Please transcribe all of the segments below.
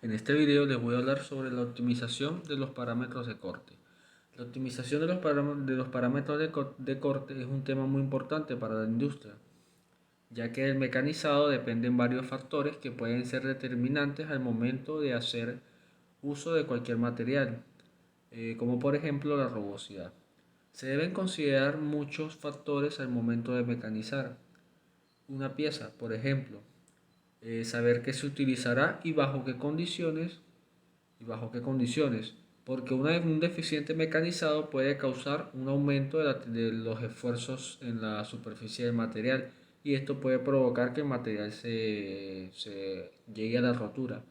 En este video les voy a hablar sobre la optimización de los parámetros de corte. La optimización de los parámetros de corte es un tema muy importante para la industria, ya que del mecanizado dependen varios factores que pueden ser determinantes al momento de hacer uso de cualquier material, como por ejemplo la rugosidad. Se deben considerar muchos factores al momento de mecanizar una pieza, por ejemplo, saber qué se utilizará y bajo qué condiciones, porque un deficiente mecanizado puede causar un aumento de los esfuerzos en la superficie del material y esto puede provocar que el material se llegue a la rotura.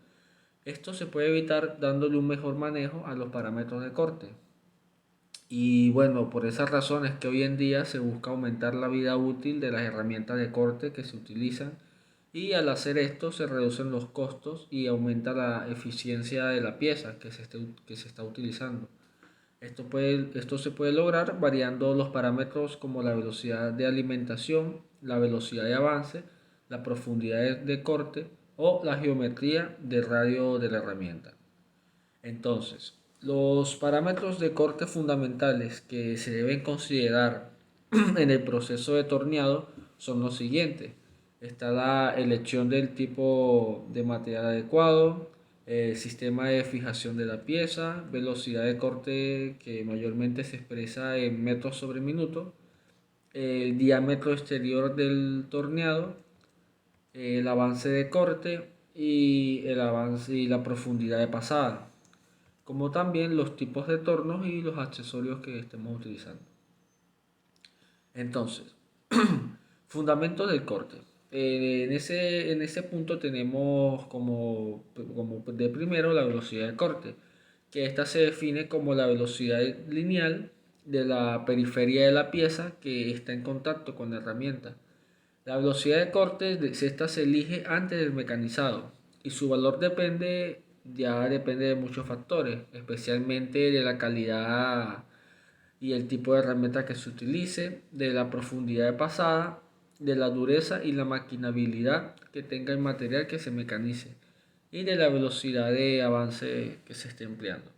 Esto se puede evitar dándole un mejor manejo a los parámetros de corte. Y bueno, por esas razones que hoy en día se busca aumentar la vida útil de las herramientas de corte que se utilizan y al hacer esto se reducen los costos y aumenta la eficiencia de la pieza que se está utilizando. Esto se puede lograr variando los parámetros como la velocidad de alimentación, la velocidad de avance, la profundidad de corte o la geometría del radio de la herramienta. Entonces, los parámetros de corte fundamentales que se deben considerar en el proceso de torneado son los siguientes. Está la elección del tipo de material adecuado, el sistema de fijación de la pieza, velocidad de corte que mayormente se expresa en metros sobre minuto, el diámetro exterior del torneado, el avance de corte y el avance y la profundidad de pasada, como también los tipos de tornos y los accesorios que estemos utilizando. Entonces, fundamentos del corte. En ese punto tenemos como de primero la velocidad de corte, que esta se define como la velocidad lineal de la periferia de la pieza que está en contacto con la herramienta. La velocidad de corte esta se elige antes del mecanizado y su valor depende de muchos factores, especialmente de la calidad y el tipo de herramienta que se utilice, de la profundidad de pasada, de la dureza y la maquinabilidad que tenga el material que se mecanice y de la velocidad de avance que se esté empleando.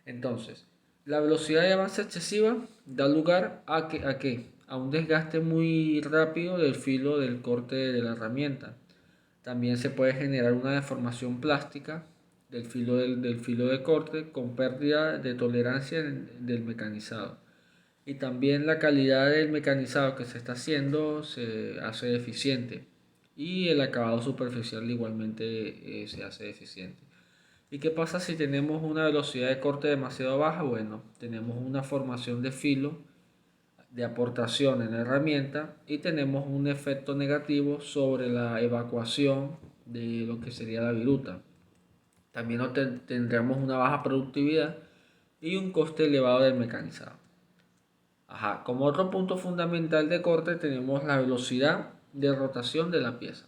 Entonces, la velocidad de avance excesiva da lugar a un desgaste muy rápido del filo del corte de la herramienta. También se puede generar una deformación plástica del filo de corte con pérdida de tolerancia del mecanizado. Y también la calidad del mecanizado que se está haciendo se hace deficiente. Y el acabado superficial igualmente se hace deficiente. ¿Y qué pasa si tenemos una velocidad de corte demasiado baja? Bueno, tenemos una formación de filo de aportación en la herramienta y tenemos un efecto negativo sobre la evacuación de lo que sería la viruta. También tendremos una baja productividad y un coste elevado del mecanizado. Como otro punto fundamental de corte tenemos la velocidad de rotación de la pieza.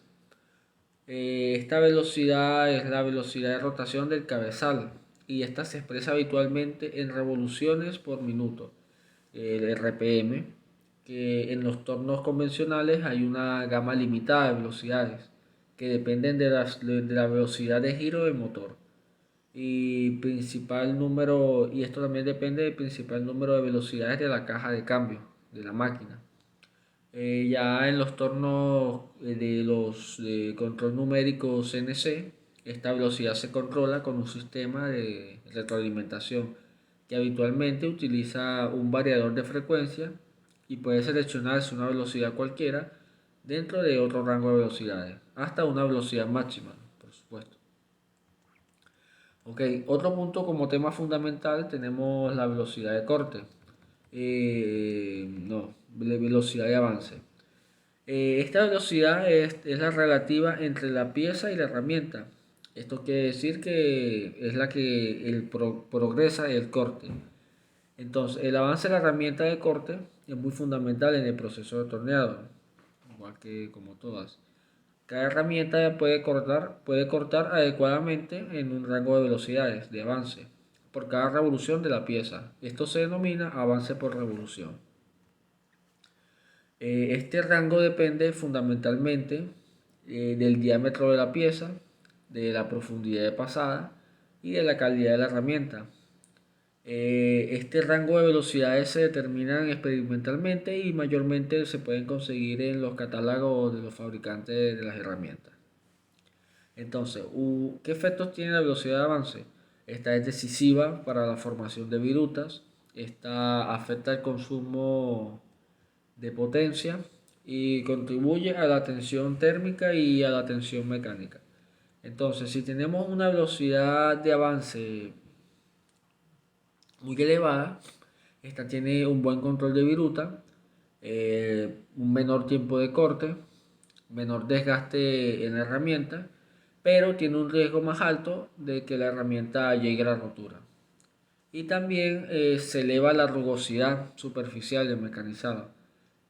Esta velocidad es la velocidad de rotación del cabezal y esta se expresa habitualmente en revoluciones por minuto, el RPM, que en los tornos convencionales hay una gama limitada de velocidades que dependen de la velocidad de giro del motor y esto también depende del principal número de velocidades de la caja de cambio de la máquina. Ya en los tornos de los de control numérico CNC, esta velocidad se controla con un sistema de retroalimentación que habitualmente utiliza un variador de frecuencia y puede seleccionarse una velocidad cualquiera dentro de otro rango de velocidades, hasta una velocidad máxima, por supuesto. Ok, otro punto como tema fundamental tenemos la velocidad de corte. No, la velocidad de avance. Esta velocidad es la relativa entre la pieza y la herramienta. Esto quiere decir que es la que progresa el corte. Entonces, el avance de la herramienta de corte es muy fundamental en el proceso de torneado, igual que como todas. Cada herramienta puede cortar adecuadamente en un rango de velocidades de avance por cada revolución de la pieza. Esto se denomina avance por revolución. Este rango depende fundamentalmente del diámetro de la pieza, de la profundidad de pasada y de la calidad de la herramienta. Este rango de velocidades se determinan experimentalmente y mayormente se pueden conseguir en los catálogos de los fabricantes de las herramientas. Entonces, ¿qué efectos tiene la velocidad de avance? Esta es decisiva para la formación de virutas. Esta afecta el consumo de potencia y contribuye a la tensión térmica y a la tensión mecánica. Entonces, si tenemos una velocidad de avance muy elevada, esta tiene un buen control de viruta, un menor tiempo de corte, menor desgaste en la herramienta, pero tiene un riesgo más alto de que la herramienta llegue a la rotura. Y también se eleva la rugosidad superficial del mecanizado.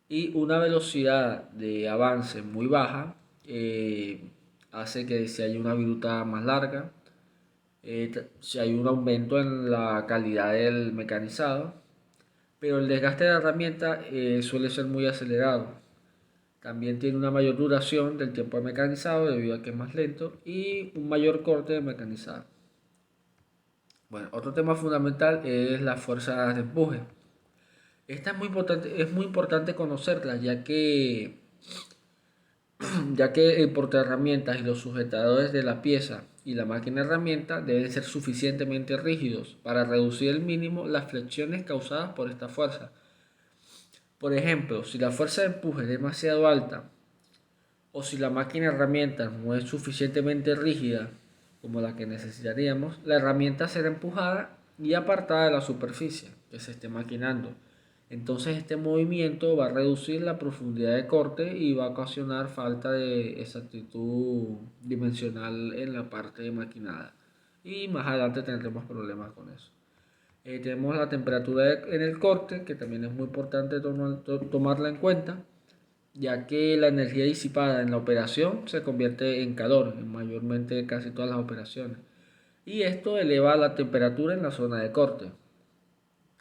Y una velocidad de avance muy baja hace que si hay una viruta más larga, si hay un aumento en la calidad del mecanizado, pero el desgaste de la herramienta suele ser muy acelerado. También tiene una mayor duración del tiempo de mecanizado debido a que es más lento y un mayor corte de mecanizado. Bueno, otro tema fundamental es la fuerza de empuje. Esta es muy importante conocerla ya que el portaherramientas y los sujetadores de la pieza y la máquina herramienta deben ser suficientemente rígidos para reducir al mínimo las flexiones causadas por esta fuerza. Por ejemplo, si la fuerza de empuje es demasiado alta o si la máquina herramienta no es suficientemente rígida como la que necesitaríamos, la herramienta será empujada y apartada de la superficie que se esté maquinando. Entonces este movimiento va a reducir la profundidad de corte y va a ocasionar falta de exactitud dimensional en la parte maquinada. Y más adelante tendremos problemas con eso. Tenemos la temperatura en el corte, que también es muy importante tomarla en cuenta, ya que la energía disipada en la operación se convierte en calor, en mayormente casi todas las operaciones. Y esto eleva la temperatura en la zona de corte.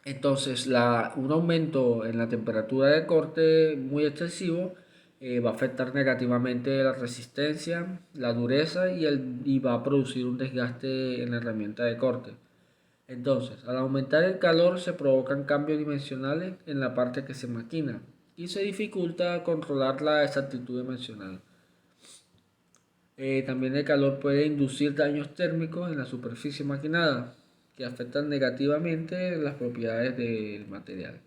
Entonces, un aumento en la temperatura de corte muy excesivo va a afectar negativamente la resistencia, la dureza y va a producir un desgaste en la herramienta de corte. Entonces, al aumentar el calor se provocan cambios dimensionales en la parte que se maquina y se dificulta controlar la exactitud dimensional. También el calor puede inducir daños térmicos en la superficie maquinada que afectan negativamente las propiedades del material.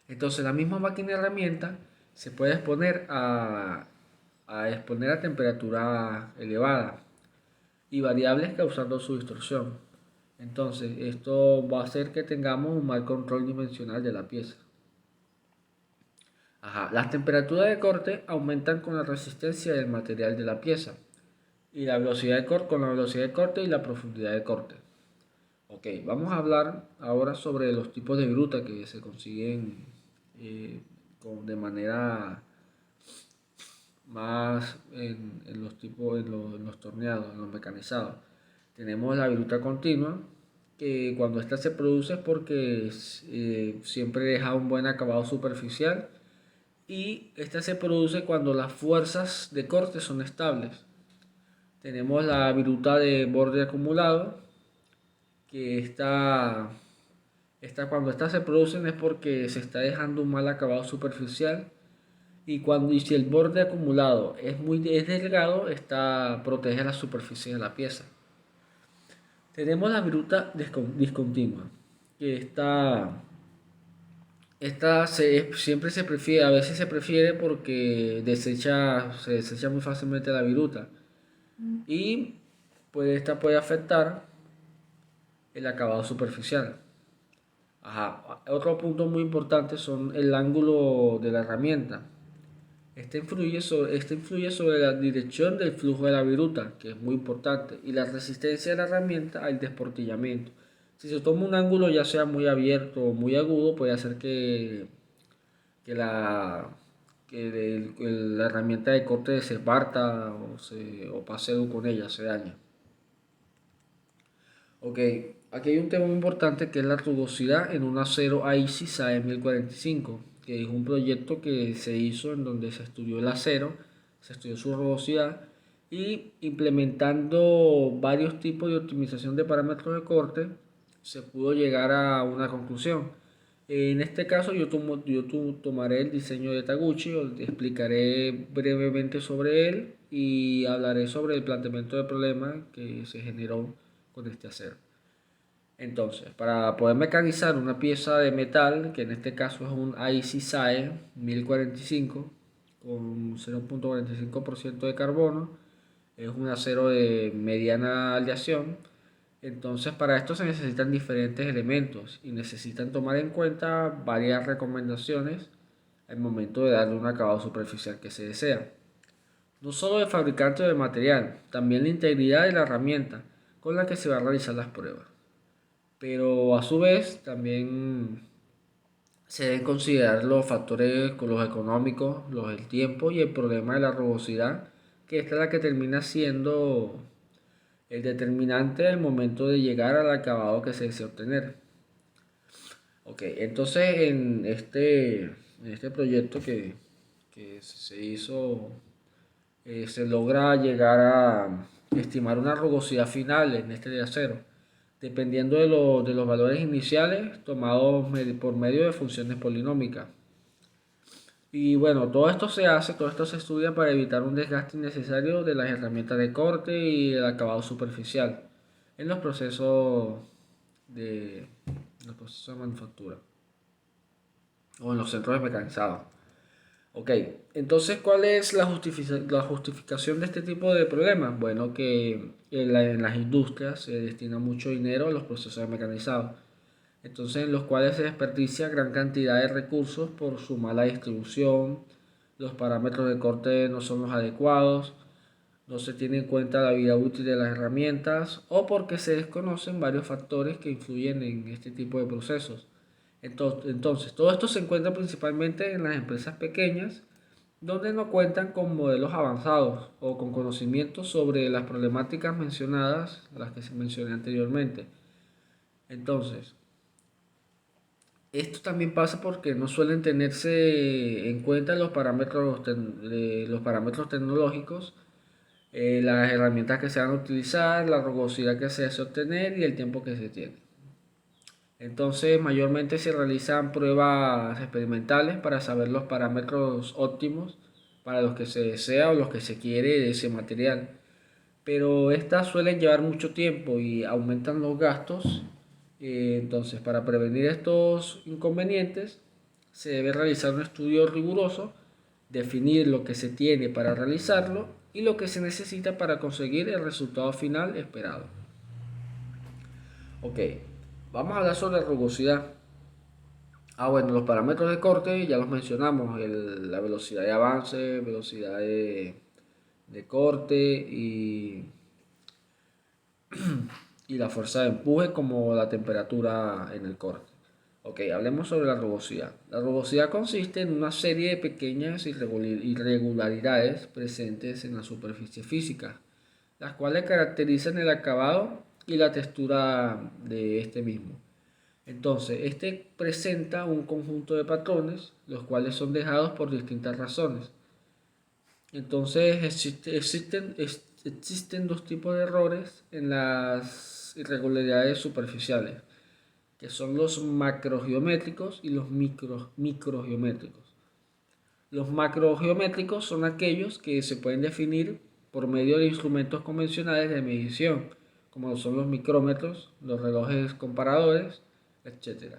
Entonces, la misma máquina herramienta se puede exponer a temperatura elevada y variables causando su distorsión. Entonces, esto va a hacer que tengamos un mal control dimensional de la pieza. Las temperaturas de corte aumentan con la resistencia del material de la pieza y la velocidad de corte con la velocidad de corte y la profundidad de corte. Ok, vamos a hablar ahora sobre los tipos de viruta que se consiguen de manera más en los torneados, en los mecanizados. Tenemos la viruta continua, que cuando esta se produce es porque siempre deja un buen acabado superficial y esta se produce cuando las fuerzas de corte son estables. Tenemos la viruta de borde acumulado, que cuando estas se producen es porque se está dejando un mal acabado superficial y si el borde acumulado es delgado, protege la superficie de la pieza. Tenemos la viruta discontinua, que siempre se prefiere, a veces se prefiere porque se desecha muy fácilmente la viruta y pues esta puede afectar el acabado superficial. Otro punto muy importante son el ángulo de la herramienta. Este influye sobre la dirección del flujo de la viruta, que es muy importante, y la resistencia de la herramienta al desportillamiento. Si se toma un ángulo ya sea muy abierto o muy agudo, puede hacer que la herramienta de corte se parta o pase algo con ella, se daña. Ok, aquí hay un tema muy importante que es la rugosidad en un acero AISIS AE1045, que es un proyecto que se hizo en donde se estudió el acero, se estudió su rugosidad y implementando varios tipos de optimización de parámetros de corte se pudo llegar a una conclusión. En este caso tomaré el diseño de Taguchi, explicaré brevemente sobre él y hablaré sobre el planteamiento de problema que se generó con este acero. Entonces, para poder mecanizar una pieza de metal, que en este caso es un IC-SAE 1045 con 0.45% de carbono, es un acero de mediana aleación. Entonces, para esto se necesitan diferentes elementos y necesitan tomar en cuenta varias recomendaciones al momento de darle un acabado superficial que se desea. No solo el fabricante del material, también la integridad de la herramienta con la que se van a realizar las pruebas. Pero a su vez también se deben considerar los factores los económicos, los del tiempo y el problema de la rugosidad, que esta es la que termina siendo el determinante al momento de llegar al acabado que se desea obtener. Ok, entonces en este proyecto que se hizo, se logra llegar a estimar una rugosidad final en este de acero, dependiendo de los valores iniciales tomados por medio de funciones polinómicas. Y bueno, todo esto se estudia para evitar un desgaste innecesario de las herramientas de corte y el acabado superficial en de, los procesos de manufactura o en los centros de mecanizados. Ok, entonces, ¿cuál es la justificación de este tipo de problemas? Bueno, que en las industrias se destina mucho dinero a los procesos de mecanizado, entonces en los cuales se desperdicia gran cantidad de recursos por su mala distribución, los parámetros de corte no son los adecuados, no se tiene en cuenta la vida útil de las herramientas o porque se desconocen varios factores que influyen en este tipo de procesos. Entonces, todo esto se encuentra principalmente en las empresas pequeñas, donde no cuentan con modelos avanzados o con conocimientos sobre las problemáticas mencionadas, las que se mencioné anteriormente. Entonces, esto también pasa porque no suelen tenerse en cuenta los parámetros tecnológicos, las herramientas que se van a utilizar, la rugosidad que se hace obtener y el tiempo que se tiene. Entonces, mayormente se realizan pruebas experimentales para saber los parámetros óptimos para los que se desea o los que se quiere de ese material. Pero estas suelen llevar mucho tiempo y aumentan los gastos. Entonces, para prevenir estos inconvenientes, se debe realizar un estudio riguroso, definir lo que se tiene para realizarlo y lo que se necesita para conseguir el resultado final esperado. Ok, vamos a hablar sobre la rugosidad. Bueno, los parámetros de corte ya los mencionamos, la velocidad de avance, velocidad de corte y la fuerza de empuje como la temperatura en el corte. Ok, hablemos sobre la rugosidad. La rugosidad consiste en una serie de pequeñas irregularidades presentes en la superficie física, las cuales caracterizan el acabado y la textura de este mismo. Entonces, este presenta un conjunto de patrones, los cuales son dejados por distintas razones. Entonces, existen dos tipos de errores en las irregularidades superficiales, que son los macrogeométricos y los microgeométricos. Los macrogeométricos son aquellos que se pueden definir por medio de instrumentos convencionales de medición, como son los micrómetros, los relojes comparadores, etc.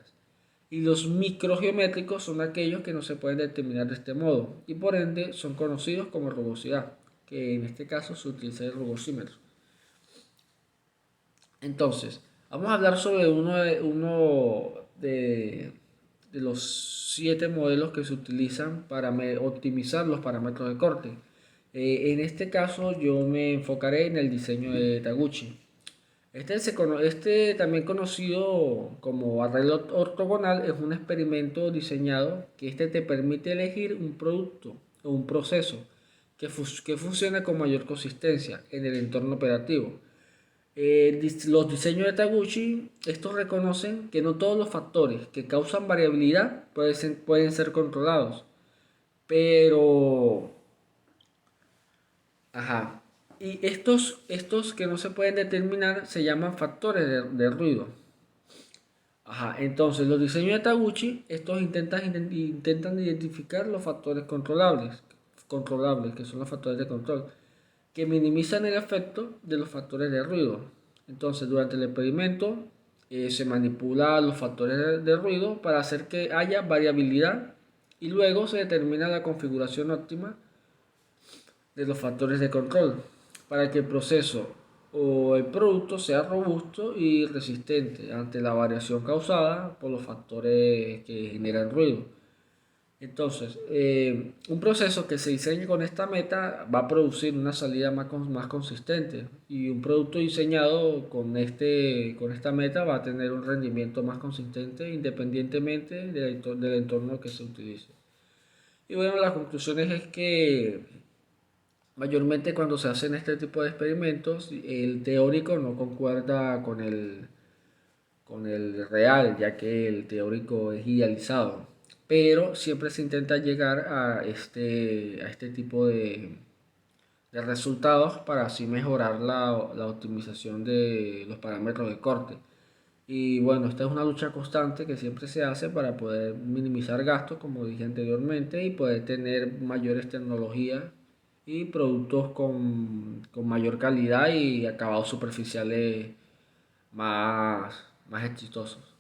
Y los microgeométricos son aquellos que no se pueden determinar de este modo y por ende son conocidos como rugosidad, que en este caso se utiliza el rugosímetro. Entonces, vamos a hablar sobre uno de los 7 modelos que se utilizan para optimizar los parámetros de corte. En este caso yo me enfocaré en el diseño de Taguchi. Este también conocido como arreglo ortogonal es un experimento diseñado que te permite elegir un producto o un proceso que funcione con mayor consistencia en el entorno operativo. Los diseños de Taguchi, estos reconocen que no todos los factores que causan variabilidad pueden ser controlados, pero, ajá, Y estos que no se pueden determinar se llaman factores de ruido. Ajá, entonces los diseños de Taguchi, estos intentan identificar los factores controlables, que son los factores de control, que minimizan el efecto de los factores de ruido. Entonces, durante el experimento se manipula los factores de ruido para hacer que haya variabilidad y luego se determina la configuración óptima de los factores de control para que el proceso o el producto sea robusto y resistente ante la variación causada por los factores que generan ruido. Entonces, un proceso que se diseñe con esta meta va a producir una salida más consistente y un producto diseñado con esta meta va a tener un rendimiento más consistente independientemente del entorno que se utilice. Y bueno, las conclusiones es que mayormente cuando se hacen este tipo de experimentos, el teórico no concuerda con el real, ya que el teórico es idealizado. Pero siempre se intenta llegar a este tipo de resultados para así mejorar la optimización de los parámetros de corte. Y bueno, esta es una lucha constante que siempre se hace para poder minimizar gastos, como dije anteriormente, y poder tener mayores tecnologías y productos con mayor calidad y acabados superficiales más exitosos.